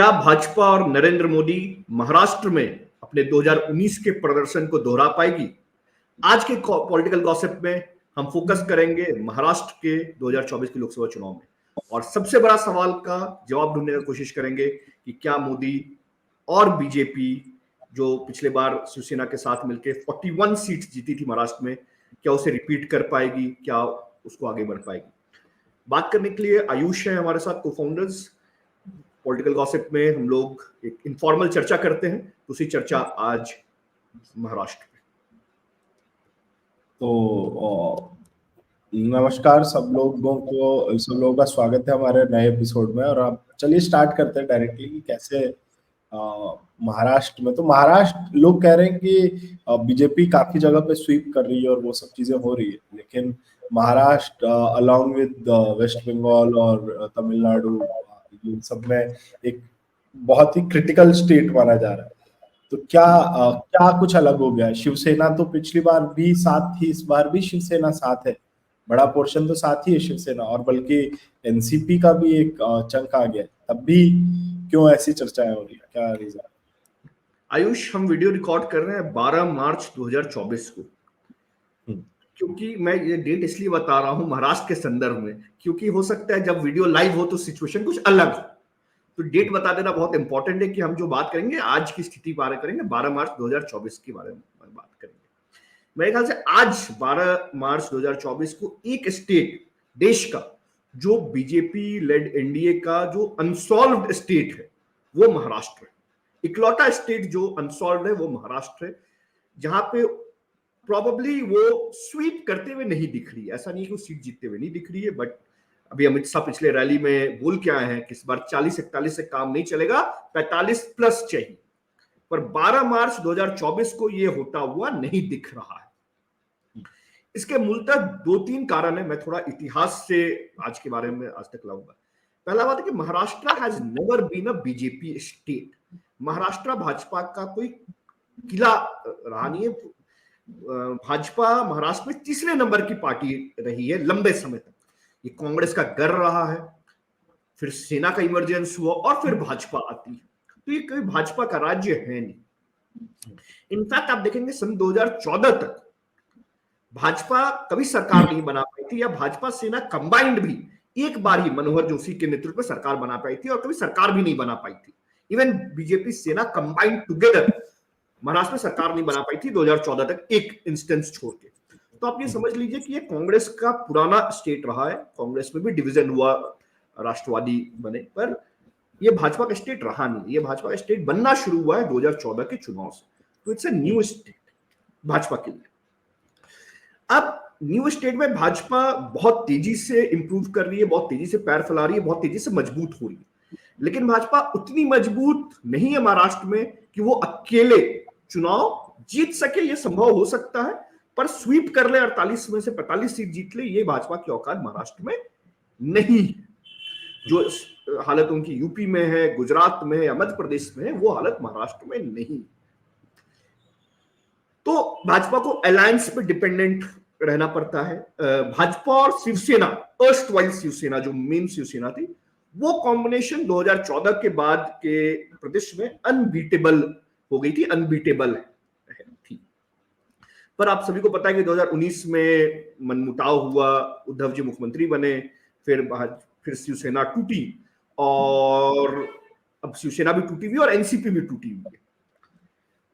क्या भाजपा और नरेंद्र मोदी महाराष्ट्र में अपने 2019 के प्रदर्शन को दोहरा पाएगी? आज के पॉलिटिकल गॉसिप में हम फोकस करेंगे महाराष्ट्र के 2024 के लोकसभा चुनाव में और सबसे बड़ा सवाल का जवाब ढूंढने की कोशिश करेंगे कि क्या मोदी और बीजेपी, जो पिछले बार शिवसेना के साथ मिलकर 41 सीट जीती थी महाराष्ट्र में, क्या उसे रिपीट कर पाएगी, क्या उसको आगे बढ़ पाएगी? बात करने के लिए आयुष है हमारे साथ, को फाउंडर्स। पॉलिटिकल गॉसिप में हम लोग एक इनफॉर्मल चर्चा करते हैं, दूसरी चर्चा आज महाराष्ट्र में। तो नमस्कार सब लोगों का स्वागत है हमारे नए एपिसोड में। और अब चलिए स्टार्ट करते हैं डायरेक्टली कि कैसे महाराष्ट्र में, तो महाराष्ट्र लोग कह रहे हैं कि बीजेपी काफी जगह पे स्वीप कर रही है और वो सब चीजें हो रही है, लेकिन Maharashtra along with west Bengal और तमिलनाडु इन सब में एक बहुत ही क्रिटिकल स्टेट माना जा रहा है। तो क्या कुछ अलग हो गया है? शिवसेना तो पिछली बार भी साथ थी, इस बार भी शिवसेना साथ है, बड़ा पोर्शन तो साथ ही है शिवसेना, और बल्कि एनसीपी का भी एक चंक आ गया है, तब भी क्यों ऐसी चर्चाएं हो रही है? क्या रीजन? आयुष, हम वीडियो रिकॉर्ड कर रहे हैं 12 मार्च 2024 को, क्योंकि मैं ये डेट इसलिए बता रहा हूं महाराष्ट्र के संदर्भ में, क्योंकि हो सकता है जब वीडियो लाइव हो तो सिचुएशन कुछ अलग हो। तो डेट बता देना बहुत इंपॉर्टेंट है कि हम जो बात करेंगे आज की स्थिति बारे करेंगे, 12 मार्च 2024 के बारे में बात करेंगे। मेरे ख्याल से आज 12 मार्च 2024 को एक स्टेट देश का, जो बीजेपी लेड एनडीए का जो अनसॉल्व्ड स्टेट है वो महाराष्ट्र है। इकलौता स्टेट जो अनसॉल्व्ड है वो महाराष्ट्र है, जहां पे प्रॉबेबली वो स्वीप करते हुए नहीं दिख रही है। ऐसा नहीं है कि वो सीट जीतते हुए नहीं दिख रही है, बट अभी अमित शाह पिछले रैली में बोल के आए हैं कि इस बार 40-41 से काम नहीं चलेगा, 45 प्लस चाहिए। पर 12 मार्च 2024 को ये होता हुआ नहीं दिख रहा है। इसके मूलतः 2-3 कारण है। मैं थोड़ा इतिहास से आज के बारे में आज तक लाऊंगा। पहला बात है कि Maharashtra has never been a BJP state. Maharashtra Bhajpa का कोई किला रहा नहीं है। भाजपा महाराष्ट्र में तीसरे नंबर की पार्टी रही है लंबे समय तक। ये कांग्रेस का गढ़ रहा है, फिर सेना का इमरजेंस हुआ और फिर भाजपा आती है। तो ये कोई भाजपा का राज्य है नहीं। इनफैक्ट आप देखेंगे सन 2014 तक भाजपा कभी सरकार नहीं बना पाई थी, या भाजपा सेना कंबाइंड भी एक बार ही मनोहर जोशी के नेतृत्व में सरकार बना पाई थी, और कभी सरकार भी नहीं बना पाई थी। इवन बीजेपी सेना कंबाइंड टुगेदर महाराष्ट्र में सरकार नहीं बना पाई थी 2014 तक, एक इंस्टेंस छोड़ के। तो आप ये समझ लीजिए कि ये कांग्रेस का पुराना स्टेट रहा है। कांग्रेस में भी डिवीजन हुआ, राष्ट्रवादी बने, पर ये भाजपा का स्टेट रहा नहीं। ये भाजपा का स्टेट बनना शुरू हुआ है 2014 के चुनाव से। तो it's a new state Bhajpa के लिए। अब न्यू स्टेट में भाजपा बहुत तेजी से इंप्रूव कर रही है, बहुत तेजी से पैर फैला रही है, बहुत तेजी से मजबूत हो रही है। लेकिन भाजपा उतनी मजबूत नहीं है महाराष्ट्र में कि वो अकेले चुनाव जीत सके। ये संभव हो सकता है, पर स्वीप कर ले, 48 में से 45 सीट जीत ले, ये भाजपा की औकात महाराष्ट्र में नहीं है। जो हालत उनकी यूपी में है, गुजरात में है या मध्य प्रदेश में है, वो हालत महाराष्ट्र में नहीं। तो भाजपा को अलायंस पे डिपेंडेंट रहना पड़ता है। भाजपा और शिवसेना, अर्स्टवाइल शिवसेना जो मेन शिवसेना थी, वो कॉम्बिनेशन 2014 के बाद के प्रदेश में अनबीटेबल हो गई थी, अनबीटेबल थी। पर आप सभी को पता है कि 2019 में मनमुटाव हुआ, उद्धव जी मुख्यमंत्री बने, फिर शिवसेना टूटी, और अब शिवसेना भी टूटी हुई और एनसीपी भी टूटी हुई है।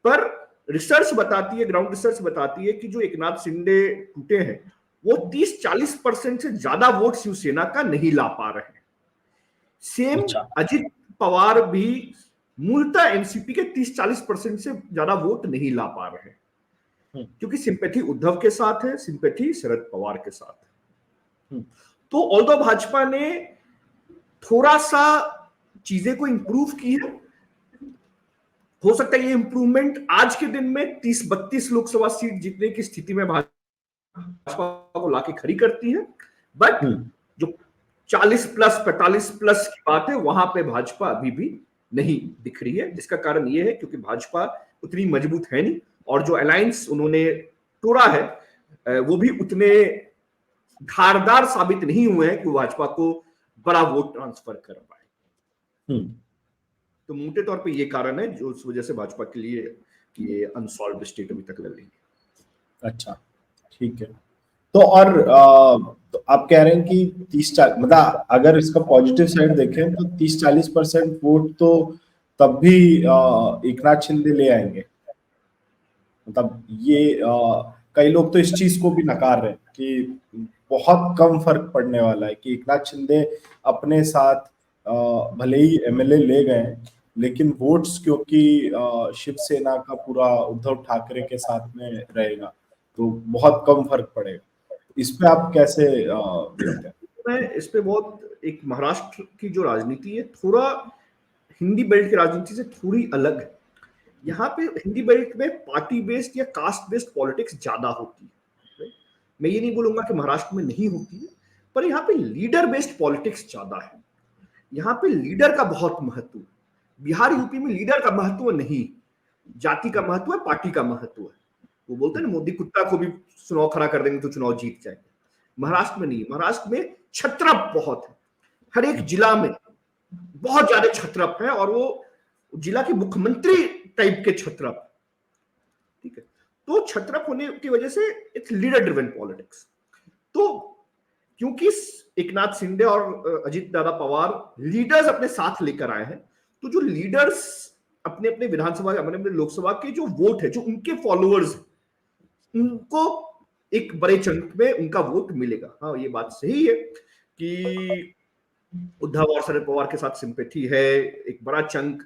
पर रिसर्च बताती है, ग्राउंड रिसर्च बताती है कि जो एकनाथ शिंदे टूटे हैं वो 30-40% से ज्यादा वोट शिवसेना का नहीं ला पा रहे हैं। सेम अजित पवार भी मूलतः एनसीपी के 30-40% से ज्यादा वोट नहीं ला पा रहे हैं, क्योंकि सिंपैथी उद्धव के साथ है, सिंपैथी शरद पवार के साथ है। तो ऑल्दो भाजपा ने थोड़ा सा चीजें को इंप्रूव की है, हो सकता है ये इंप्रूवमेंट आज के दिन में 30-32 लोकसभा सीट जीतने की स्थिति में भाजपा को लाके खड़ी करती है। बट जो 40 प्लस 45 प्लस की बात है, वहां पे भाजपा अभी भी नहीं दिख रही है। जिसका कारण ये है क्योंकि भाजपा उतनी मजबूत है नहीं, और जो अलायंस उन्होंने तोड़ा है वो भी उतने धारदार साबित नहीं हुए हैं कि वो भाजपा को बड़ा वोट ट्रांसफर कर पाए। तो मोटे तौर पे ये कारण है जो उस वजह से भाजपा के लिए कि ये अनसॉल्व्ड स्टेट अभी तक लग रही है। अच्छा, ठीक है। तो और तो आप कह रहे हैं कि 30-40, मतलब अगर इसका पॉजिटिव साइड देखें तो 30-40% वोट तो तब भी एकनाथ शिंदे ले आएंगे। मतलब ये कई लोग तो इस चीज को भी नकार रहे हैं कि बहुत कम फर्क पड़ने वाला है, कि एकनाथ शिंदे अपने साथ भले ही एमएलए ले गए लेकिन वोट्स क्योंकि शिवसेना का पूरा उद्धव ठाकरे के साथ में रहेगा तो बहुत कम फर्क पड़ेगा। इस पे आप कैसे देखते हैं? मैं इस पे बहुत, एक महाराष्ट्र की जो राजनीति है थोड़ा हिंदी बेल्ट की राजनीति से थोड़ी अलग है। यहाँ पे हिंदी बेल्ट में पार्टी बेस्ड या कास्ट बेस्ड पॉलिटिक्स ज्यादा होती है। मैं ये नहीं बोलूंगा कि महाराष्ट्र में नहीं होती है, पर यहाँ पे लीडर बेस्ड पॉलिटिक्स ज्यादा है। यहाँ पे लीडर का बहुत महत्व है। बिहार यूपी में लीडर का महत्व नहीं, जाति का महत्व है, पार्टी का महत्व है। वो बोलते हैं ना, मोदी कुत्ता को भी चुनाव खड़ा कर देंगे तो चुनाव जीत जाएंगे। महाराष्ट्र में नहीं, महाराष्ट्र में छत्रप बहुत है। हर एक जिला में बहुत ज्यादा छत्रप है और वो जिला के मुख्यमंत्री टाइप के छत्रप, ठीक है। तो छत्रप होने की वजह से इट्स लीडर ड्रिवन पॉलिटिक्स। तो क्योंकि एकनाथ शिंदे और अजित दादा पवार लीडर्स अपने साथ लेकर आए हैं, तो जो लीडर्स अपने अपने विधानसभा, अपने अपने लोकसभा के जो वोट है, जो उनके फॉलोअर्स, उनको एक बड़े चंक में उनका वोट मिलेगा। हाँ, ये बात सही है कि उद्धव और शरद पवार के साथ सिंपैथी है, एक बड़ा चंक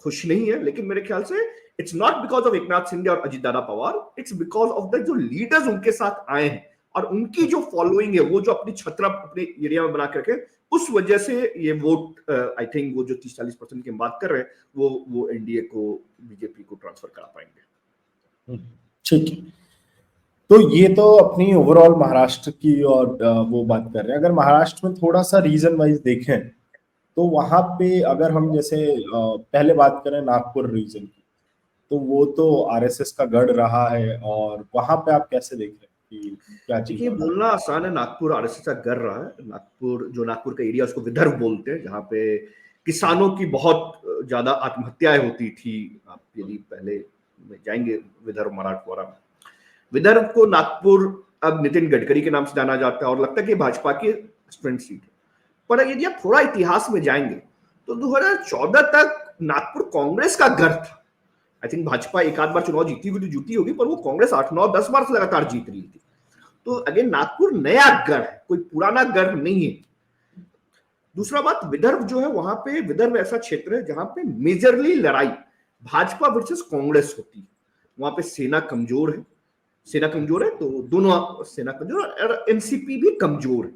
खुश नहीं है, लेकिन मेरे ख्याल से it's not because of Eknath Shinde और Ajit Dada Pawar, it's because of the जो लीडर्स उनके साथ आए हैं और उनकी जो फॉलोइंग है, वो जो अपनी छत्र अपने एरिया में बना के रखे, उस वजह से ये वोट आई थिंक वो जो 30-40% की बात कर रहे हैं वो एनडीए को, बीजेपी को ट्रांसफर करा पाएंगे। ठीक है, तो ये तो अपनी ओवरऑल महाराष्ट्र की और वो बात कर रहे हैं। अगर महाराष्ट्र में थोड़ा सा रीजन वाइज देखें तो वहां पे अगर हम जैसे पहले बात करें नागपुर रीजन की, तो वो तो आरएसएस का गढ़ रहा है, और वहां पे आप कैसे देख रहे हैं कि क्या चीज देखिए, बोलना आसान है, नागपुर आरएसएस का गढ़ रहा है। नागपुर, जो नागपुर का एरिया, उसको विदर्भ बोलते हैं, जहाँ पे किसानों की बहुत ज्यादा आत्महत्याएं होती थी। आप यदि पहले जाएंगे विदर्भ, मराठवाड़ा में, विदर्भ को नागपुर अब नितिन गडकरी के नाम से जाना जाता है और लगता है कि भाजपा की स्ट्रेंथ सीट है। पर यदि आप थोड़ा इतिहास में जाएंगे तो 2014 तक नागपुर कांग्रेस का गढ़ था। आई थिंक भाजपा एक आध बार चुनाव जीती हुई तो जीती होगी, पर वो कांग्रेस 8-9-10 बार से लगातार जीत रही थी। तो अगेन नागपुर नया गढ़ है, कोई पुराना गढ़ नहीं है। दूसरा बात, विदर्भ जो है, वहां पे विदर्भ ऐसा क्षेत्र है जहां पे मेजरली लड़ाई भाजपा वर्सेस कांग्रेस होती है। वहां पे सेना कमजोर है, तो दोनों, सेना कमजोर और एनसीपी भी कमजोर है।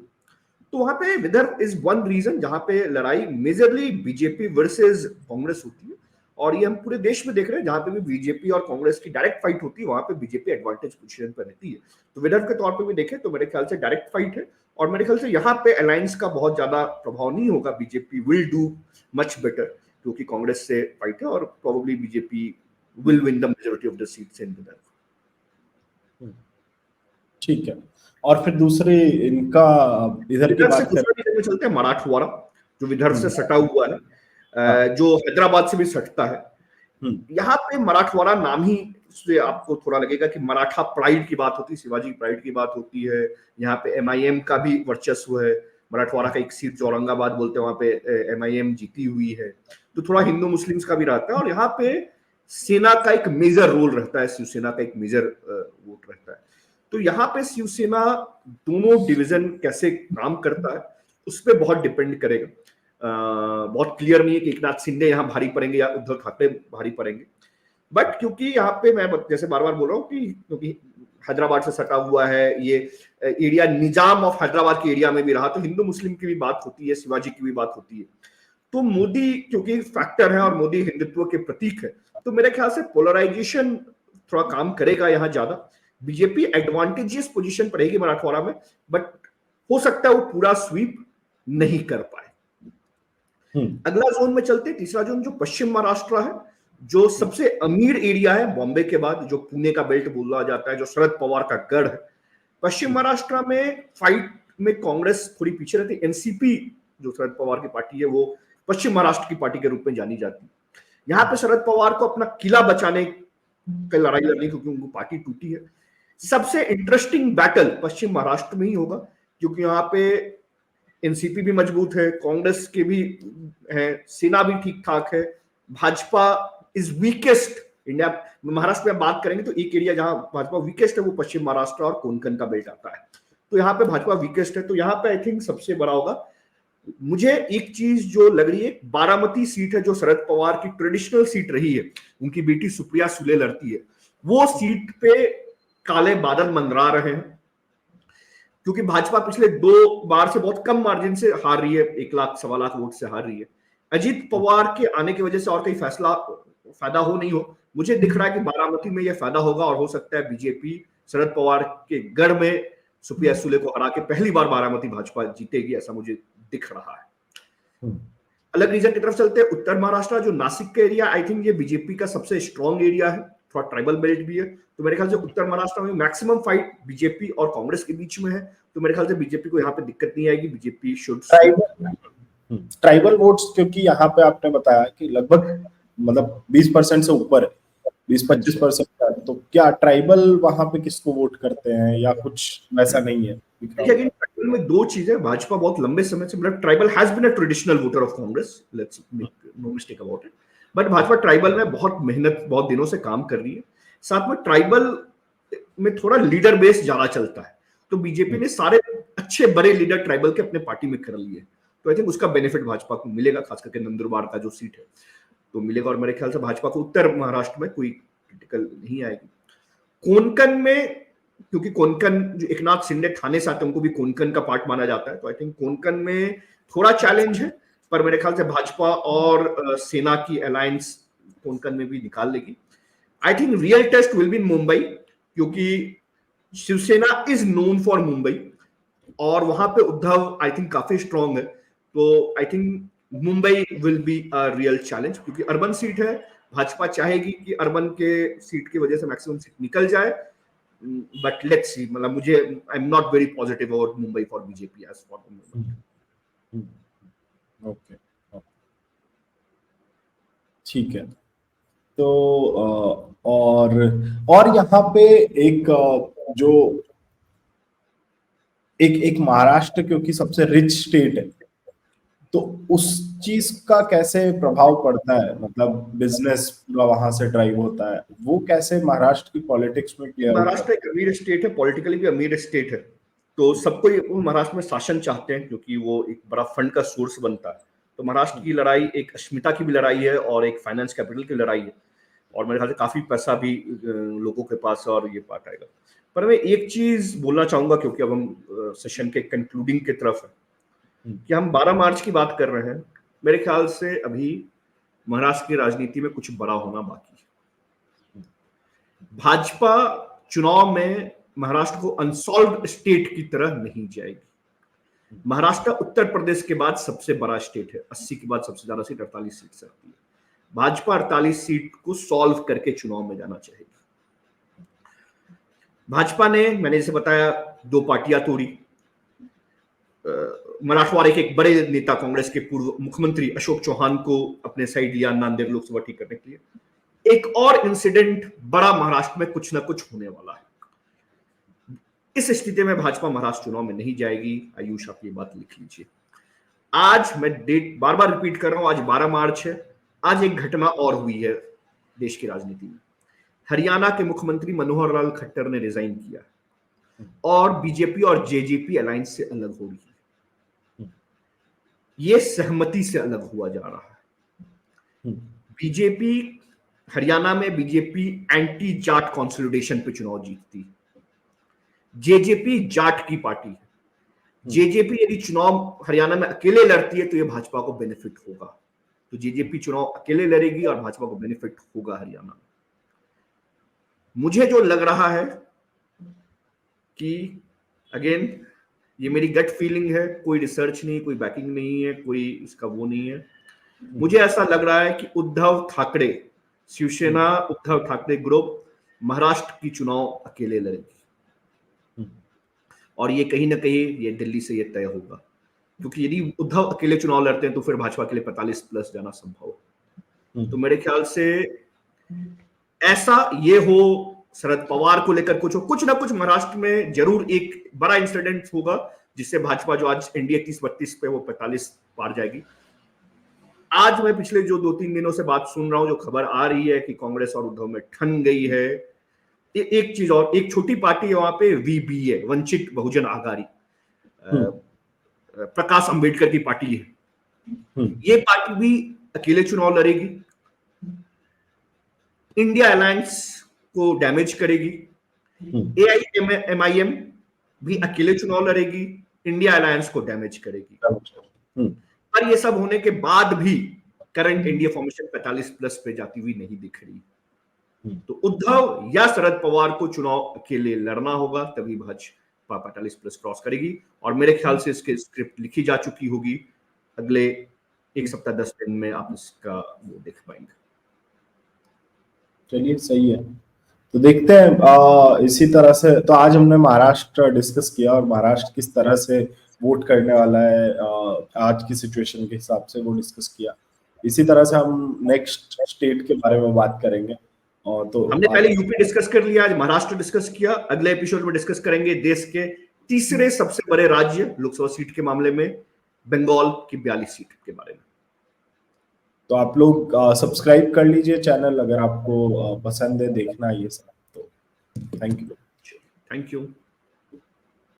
तो वहां पे विदर्भ इज वन रीजन जहां पे लड़ाई मेजरली बीजेपी वर्सेस कांग्रेस होती है। और ये हम पूरे देश में देख रहे हैं, जहां पे भी बीजेपी और कांग्रेस की डायरेक्ट फाइट होती है, वहां पे बीजेपी एडवांटेज पोजीशन पर रहती है। तो विदर्भ के तौर पे भी देखें तो मेरे ख्याल से डायरेक्ट फाइट है, और मेरे ख्याल से यहाँ पे अलायंस का बहुत ज्यादा प्रभाव नहीं होगा। BJP will do much better क्योंकि कांग्रेस से फाइट है, और probably BJP will win the majority of the seats in Vidarbha. ठीक है, और फिर दूसरे इनका इधर की बात करें में चलते हैं मराठवाड़ा, जो विदर्भ से सटा हुआ है, जो हैदराबाद से भी सटता है। यहाँ पे मराठवाड़ा नाम ही से आपको थोड़ा लगेगा कि मराठा प्राइड की बात होती है, शिवाजी प्राइड की बात होती है। यहाँ पे एमआईएम का भी वर्चस्व है। मराठवाड़ा का एक सीट जो औरंगाबाद बोलते हैं, वहां पे एमआईएम जीती हुई है। तो थोड़ा हिंदू मुस्लिम्स का भी रहता है, और यहाँ पे सेना का एक मेजर रोल रहता है, शिवसेना का एक मेजर वोट रहता है। तो यहाँ पे शिवसेना दोनों डिवीजन कैसे काम करता है उस पर बहुत डिपेंड करेगा। बहुत क्लियर नहीं है कि एकनाथ शिंदे यहाँ भारी पड़ेंगे या उद्धव ठाकरे भारी पड़ेंगे। बट क्योंकि यहाँ पे मैं जैसे बार बार बोल रहा हूँ कि क्योंकि हैदराबाद से सटा हुआ है, ये एरिया निजाम ऑफ हैदराबाद के एरिया में भी रहा, तो हिंदू मुस्लिम की भी बात होती है, शिवाजी की भी बात होती है। तो मोदी क्योंकि फैक्टर है और मोदी हिंदुत्व के प्रतीक है, तो मेरे ख्याल से पोलराइजेशन थोड़ा काम करेगा यहाँ ज्यादा। बीजेपी एडवांटेजियस पोजीशन पर रहेगी मराठवाड़ा में, बट हो सकता है वो पूरा स्वीप नहीं कर पाए। अगला जोन में चलते, तीसरा जोन जो पश्चिम महाराष्ट्र है, जो सबसे अमीर एरिया है बॉम्बे के बाद, जो पुणे का बेल्ट बोला जाता है, जो शरद पवार का गढ़ है। पश्चिम महाराष्ट्र में फाइट में कांग्रेस थोड़ी पीछे रहती है। एनसीपी जो शरद पवार की पार्टी है, वो पश्चिम महाराष्ट्र की पार्टी के रूप में जानी जाती है। यहाँ पे शरद पवार को अपना किला बचाने की लड़ाई लड़नी, क्योंकि उनको पार्टी टूटी है। सबसे इंटरेस्टिंग बैटल पश्चिम महाराष्ट्र में ही होगा, क्योंकि यहाँ पे एनसीपी भी मजबूत है, कांग्रेस के भी है, सेना भी ठीक ठाक है, Bhajpa is weakest. India Maharashtra में बात करेंगे तो एक एरिया जहां भाजपा वीकेस्ट है वो पश्चिम महाराष्ट्र और कोंकण का बेल्ट आता है, तो यहाँ पे भाजपा वीकेस्ट है। तो यहाँ पे आई थिंक सबसे बड़ा होगा। मुझे एक चीज जो लग रही है, बारामती सीट है जो शरद पवार की ट्रेडिशनल सीट रही है, उनकी बेटी सुप्रिया सुले लड़ती है, वो सीट पे काले बादल मंडरा रहे हैं, क्योंकि भाजपा पिछले 2 बार से बहुत कम मार्जिन से हार रही है, 1 लाख 1.25 लाख वोट से हार रही है। अजीत पवार के आने की वजह से और कई फायदा हो नहीं हो, मुझे दिख रहा है कि बारामती में यह फायदा होगा, और हो सकता है बीजेपी शरद पवार के गढ़ में सुप्रिया सुले को हरा के पहली बार बारामती भाजपा जीतेगी, ऐसा मुझे दिख रहा है। अलग रीजन की तरफ चलते हैं, उत्तर महाराष्ट्र जो नासिक का एरिया, आई थिंक ये बीजेपी का सबसे स्ट्रॉन्ग एरिया है, थोड़ा ट्राइबल बेल्ट भी है, तो मेरे ख्याल से उत्तर महाराष्ट्र में मैक्सिमम फाइट बीजेपी और कांग्रेस के बीच में है, तो मेरे ख्याल से बीजेपी को यहाँ पे दिक्कत नहीं आएगी। बीजेपी शुड ट्राइबल वोट्स, क्योंकि यहाँ पे आपने बताया कि लगभग मतलब 20% से ऊपर है, 20-25%, तो क्या ट्राइबल वहां पे किसको वोट करते हैं या कुछ वैसा नहीं है? ट्राइबल में 2 चीजें, भाजपा बहुत लंबे समय से, मतलब tribal has been a traditional voter of Congress, let's make no mistake about it, but Bhajpa tribal में बहुत मेहनत, बहुत दिनों से काम कर रही है। साथ में ट्राइबल में थोड़ा लीडर बेस ज्यादा चलता है, तो बीजेपी ने सारे अच्छे बड़े लीडर ट्राइबल के अपने पार्टी में कर लिए, तो आई थिंक उसका बेनिफिट भाजपा को मिलेगा, खास करके नंदुरबार का जो सीट है तो मिलेगा, और मेरे ख्याल से भाजपा को उत्तर महाराष्ट्र में कोई क्रिटिकल नहीं आएगी। कोंकण में, क्योंकि कोंकण जो एकनाथ शिंदे ठाणे से आते हैं, उनको भी कोंकण का पार्ट माना जाता है, तो आई थिंक कोंकण में थोड़ा चैलेंज है, पर मेरे ख्याल से भाजपा और सेना की अलायंस कोंकण में भी निकाल लेगी। I think real test will be in Mumbai, क्योंकि Shivsena is known for Mumbai, और वहां पे उद्धव आई थिंक काफी स्ट्रॉन्ग है, तो I think Mumbai will be a real challenge, क्योंकि अर्बन सीट है, भाजपा चाहेगी कि अर्बन के सीट की वजह से मैक्सिमम सीट निकल जाए, बट लेट्स सी, मतलब मुझे I am not very positive about Mumbai for BJP as for the moment. Okay, ठीक है। तो और यहाँ पे एक जो एक महाराष्ट्र क्योंकि सबसे रिच स्टेट है, तो उस चीज का कैसे प्रभाव पड़ता है, मतलब बिजनेस पूरा वहां से ड्राइव होता है, वो कैसे महाराष्ट्र की पॉलिटिक्स में क्लियर होता है? महाराष्ट्र एक अमीर स्टेट है, पॉलिटिकली भी अमीर स्टेट है, तो सबको महाराष्ट्र में शासन चाहते हैं, क्योंकि वो एक बड़ा फंड का सोर्स बनता है, तो महाराष्ट्र की लड़ाई एक अस्मिता की भी लड़ाई है और एक फाइनेंस कैपिटल की लड़ाई है, और मेरे ख्याल से काफी पैसा भी लोगों के पास और ये पार्ट आएगा। पर मैं एक चीज बोलना चाहूंगा, क्योंकि अब हम सेशन के कंक्लूडिंग की तरफ है, कि हम 12 मार्च की बात कर रहे हैं, मेरे ख्याल से अभी महाराष्ट्र की राजनीति में कुछ बड़ा होना बाकी है। भाजपा चुनाव में महाराष्ट्र को अनसॉल्व्ड स्टेट की तरह नहीं जाएगी। महाराष्ट्र उत्तर प्रदेश के बाद सबसे बड़ा स्टेट है, 80 के बाद सबसे ज्यादा सीट 48 सीट से आती है। भाजपा 48 सीट को सॉल्व करके चुनाव में जाना चाहेगी। भाजपा ने, मैंने जैसे बताया, 2 पार्टियां तोड़ी, मराठवाड़े के एक बड़े नेता कांग्रेस के पूर्व मुख्यमंत्री अशोक चौहान को अपने साइड लिया नांदेड़ लोकसभा ठीक करने के लिए। एक और इंसिडेंट बड़ा महाराष्ट्र में कुछ ना कुछ होने वाला है। इस स्थिति में भाजपा महाराष्ट्र चुनाव में नहीं जाएगी। आयुष, आप ये बात लिख लीजिए। आज मैं डेट बार बार रिपीट कर रहा हूं, आज 12 मार्च है। आज एक घटना और हुई है देश की राजनीति में। हरियाणा के मुख्यमंत्री मनोहर लाल खट्टर ने रिजाइन किया और बीजेपी और जेजेपी अलायंस से अलग हो रही है। ये सहमति से अलग हुआ जा रहा है। बीजेपी हरियाणा में, बीजेपी एंटी जाट कंसोलिडेशन पे चुनाव जीतती है। जेजेपी जाट की पार्टी है। जेजेपी यदि चुनाव हरियाणा में अकेले लड़ती है तो ये भाजपा को बेनिफिट होगा, तो जेजेपी चुनाव अकेले लड़ेगी और भाजपा को बेनिफिट होगा हरियाणा में। मुझे जो लग रहा है कि अगेन ये मेरी गट फीलिंग है, कोई रिसर्च नहीं, कोई बैकिंग नहीं है, कोई इसका वो नहीं है, मुझे ऐसा लग रहा है कि उद्धव ठाकरे, शिवसेना उद्धव ठाकरे ग्रुप महाराष्ट्र की चुनाव अकेले लड़ेगी और ये कहीं ना कहीं ये दिल्ली से ये तय होगा, क्योंकि यदि उद्धव अकेले चुनाव लड़ते हैं तो फिर भाजपा के लिए 45 प्लस जाना संभव है। तो मेरे ख्याल से ऐसा ये हो, शरद पवार को लेकर कुछ ना कुछ महाराष्ट्र में जरूर एक बड़ा इंसिडेंट होगा, जिससे भाजपा जो आज एनडीए 30-32 पे वो 45 पार जाएगी। आज मैं पिछले जो 2-3 दिनों से बात सुन रहा हूं, जो खबर आ रही है कि कांग्रेस और उद्धव में ठन गई है। एक चीज और, एक छोटी पार्टी है वहां पे, वीबीए, वंचित बहुजन आघाड़ी, प्रकाश अंबेडकर की पार्टी है। ये पार्टी भी अकेले चुनाव लड़ेगी, इंडिया अलायंस को डैमेज करेगी। एआईएमआईएम भी अकेले चुनाव लड़ेगी, इंडिया अलायंस को डैमेज करेगी। पर ये सब होने के बाद भी करंट इंडिया फॉर्मेशन 45+ पे जाती हुई नहीं दिख रही। तो उद्धव या शरद पवार को चुनाव अकेले लड़ना होगा, तभी भाजपा 45+ क्रॉस करेगी। और मेरे ख्याल से इसकी स्क्रिप्ट लिखी जा चुकी होगी, अगले 1 सप्ताह 10 दिन में आप इसका वो देख पाएंगे। चलिए, सही है। तो देखते हैं इसी तरह से। तो आज हमने महाराष्ट्र डिस्कस किया और महाराष्ट्र किस तरह से वोट करने वाला है आज की सिचुएशन के हिसाब से वो डिस्कस किया। इसी तरह से हम नेक्स्ट स्टेट के बारे में बात करेंगे। और तो हमने पहले यूपी डिस्कस कर लिया, आज महाराष्ट्र डिस्कस किया। अगले एपिसोड में डिस्कस करेंगे देश के तीसरे सबसे बड़े राज्य लोकसभा सीट के मामले में, बंगाल की 42 सीट के बारे में। तो आप लोग सब्सक्राइब कर लीजिए चैनल, अगर आपको पसंद है देखना ये सब। तो थैंक यू।